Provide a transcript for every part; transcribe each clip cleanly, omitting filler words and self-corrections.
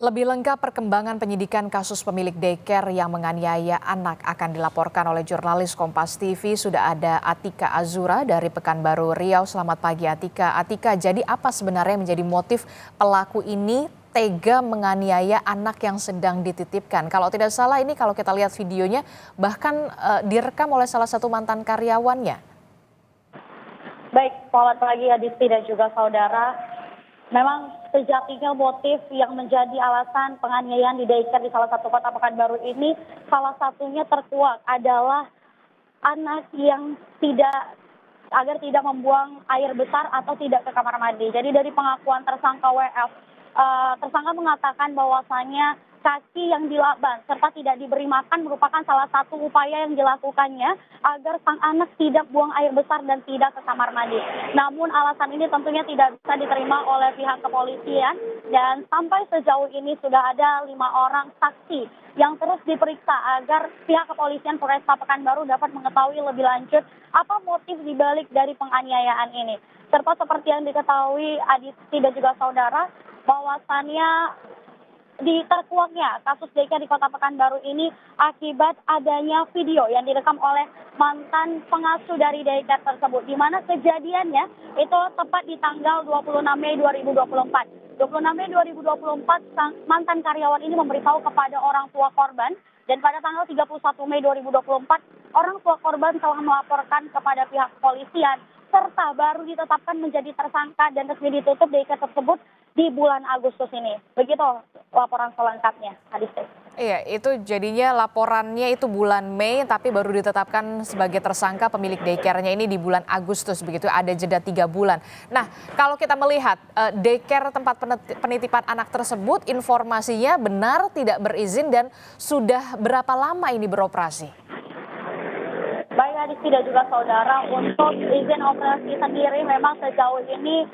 Lebih lengkap perkembangan penyidikan kasus pemilik daycare yang menganiaya anak akan dilaporkan oleh jurnalis Kompas TV. Sudah ada Atika Azura dari Pekanbaru Riau. Selamat pagi Atika. Atika, jadi apa sebenarnya menjadi motif pelaku ini tega menganiaya anak yang sedang dititipkan? Kalau tidak salah ini kalau kita lihat videonya bahkan direkam oleh salah satu mantan karyawannya. Baik, selamat pagi Adisti dan juga saudara. Memang sejatinya motif yang menjadi alasan penganiayaan di daycare di salah satu kota Pekanbaru ini, salah satunya terkuak adalah anak yang agar tidak membuang air besar atau tidak ke kamar mandi. Jadi dari pengakuan tersangka WF, tersangka mengatakan bahwasannya kaki yang dilaban serta tidak diberi makan merupakan salah satu upaya yang dilakukannya agar sang anak tidak buang air besar dan tidak ke kamar mandi. Namun alasan ini tentunya tidak bisa diterima oleh pihak kepolisian dan sampai sejauh ini sudah ada 5 orang saksi yang terus diperiksa agar pihak kepolisian Polresta Pekanbaru dapat mengetahui lebih lanjut apa motif dibalik dari penganiayaan ini. Serta seperti yang diketahui Adisti dan juga saudara, bahwasannya terkuaknya kasus daycare di kota Pekanbaru ini akibat adanya video yang direkam oleh mantan pengasuh dari daycare tersebut, di mana kejadiannya itu tepat di tanggal 26 Mei 2024. 26 Mei 2024 sang mantan karyawan ini memberitahu kepada orang tua korban, dan pada tanggal 31 Mei 2024 orang tua korban telah melaporkan kepada pihak kepolisian serta baru ditetapkan menjadi tersangka dan resmi ditutup daycare tersebut di bulan Agustus ini. Begitu laporan selengkapnya, Adisti. Iya, itu jadinya laporannya itu bulan Mei, tapi baru ditetapkan sebagai tersangka pemilik daycare-nya ini di bulan Agustus, begitu ada jeda 3 bulan. Nah, kalau kita melihat daycare tempat penitipan anak tersebut, informasinya benar tidak berizin dan sudah berapa lama ini beroperasi? Baik Adisti dan juga saudara, untuk izin operasi sendiri memang sejauh ini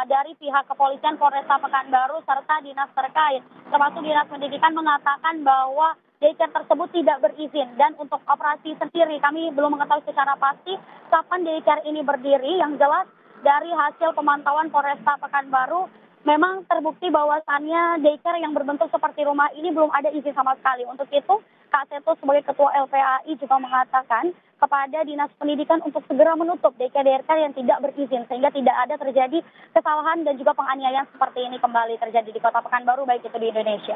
dari pihak kepolisian Polresta Pekanbaru serta dinas terkait, termasuk dinas pendidikan mengatakan bahwa daycare tersebut tidak berizin, dan untuk operasi sendiri kami belum mengetahui secara pasti kapan daycare ini berdiri. Yang jelas dari hasil pemantauan Polresta Pekanbaru memang terbukti bahwasannya daycare yang berbentuk seperti rumah ini belum ada izin sama sekali. Untuk itu Kak Seto sebagai Ketua LPAI juga mengatakan kepada Dinas Pendidikan untuk segera menutup daycare yang tidak berizin sehingga tidak ada terjadi kesalahan dan juga penganiayaan seperti ini kembali terjadi di Kota Pekanbaru, baik itu di Indonesia.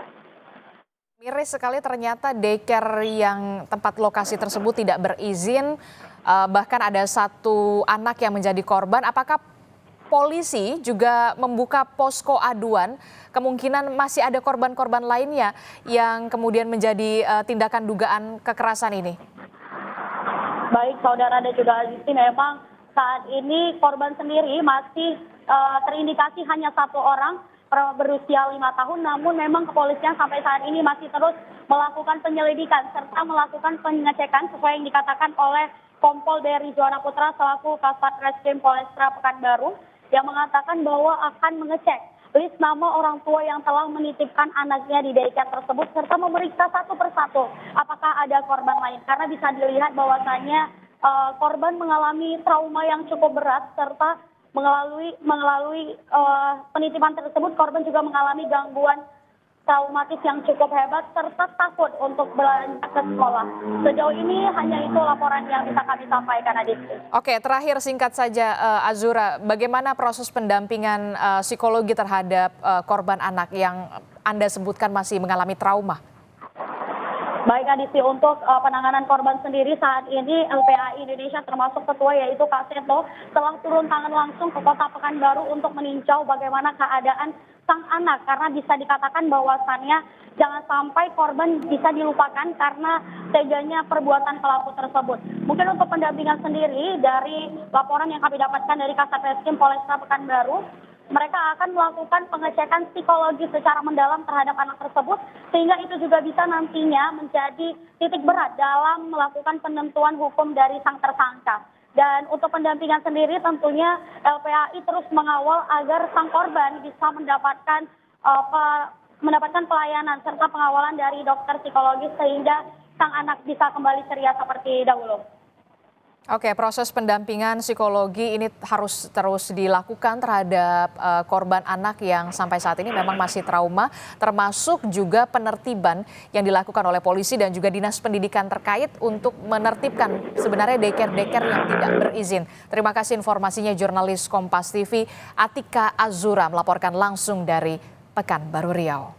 Miris sekali ternyata daycare yang tempat lokasi tersebut tidak berizin, bahkan ada satu anak yang menjadi korban. Apakah polisi juga membuka posko aduan, kemungkinan masih ada korban-korban lainnya yang kemudian menjadi tindakan dugaan kekerasan ini? Baik saudara dan juga Adisti, memang saat ini korban sendiri masih terindikasi hanya 1 orang berusia 5 tahun, namun memang kepolisian sampai saat ini masih terus melakukan penyelidikan serta melakukan pengecekan sesuai yang dikatakan oleh Kompol dari Juwana Putra selaku Kasat Reskrim Polresta Pekanbaru, yang mengatakan bahwa akan mengecek list nama orang tua yang telah menitipkan anaknya di daycare tersebut serta memeriksa satu persatu apakah ada korban lain, karena bisa dilihat bahwasannya korban mengalami trauma yang cukup berat serta melalui penitipan tersebut korban juga mengalami gangguan traumatis yang cukup hebat serta takut untuk berlanjut ke sekolah. Sejauh ini hanya itu laporan yang bisa kami sampaikan, Adisti. Oke, terakhir singkat saja Azura, bagaimana proses pendampingan psikologi terhadap korban anak yang Anda sebutkan masih mengalami trauma? Baik Adisti, untuk penanganan korban sendiri saat ini LPAI Indonesia termasuk ketua yaitu Kak Seto telah turun tangan langsung ke Kota Pekanbaru untuk meninjau bagaimana keadaan sang anak, karena bisa dikatakan bahwasannya jangan sampai korban bisa dilupakan karena teganya perbuatan pelaku tersebut. Mungkin untuk pendampingan sendiri dari laporan yang kami dapatkan dari Kasat Reskrim Polresta Pekanbaru, mereka akan melakukan pengecekan psikologi secara mendalam terhadap anak tersebut sehingga itu juga bisa nantinya menjadi titik berat dalam melakukan penentuan hukum dari sang tersangka. Dan untuk pendampingan sendiri tentunya LPAI terus mengawal agar sang korban bisa mendapatkan pelayanan serta pengawalan dari dokter psikologis sehingga sang anak bisa kembali ceria seperti dahulu. Oke, proses pendampingan psikologi ini harus terus dilakukan terhadap korban anak yang sampai saat ini memang masih trauma, termasuk juga penertiban yang dilakukan oleh polisi dan juga dinas pendidikan terkait untuk menertibkan sebenarnya daycare-daycare yang tidak berizin. Terima kasih informasinya jurnalis Kompas TV Atika Azura melaporkan langsung dari Pekanbaru Riau.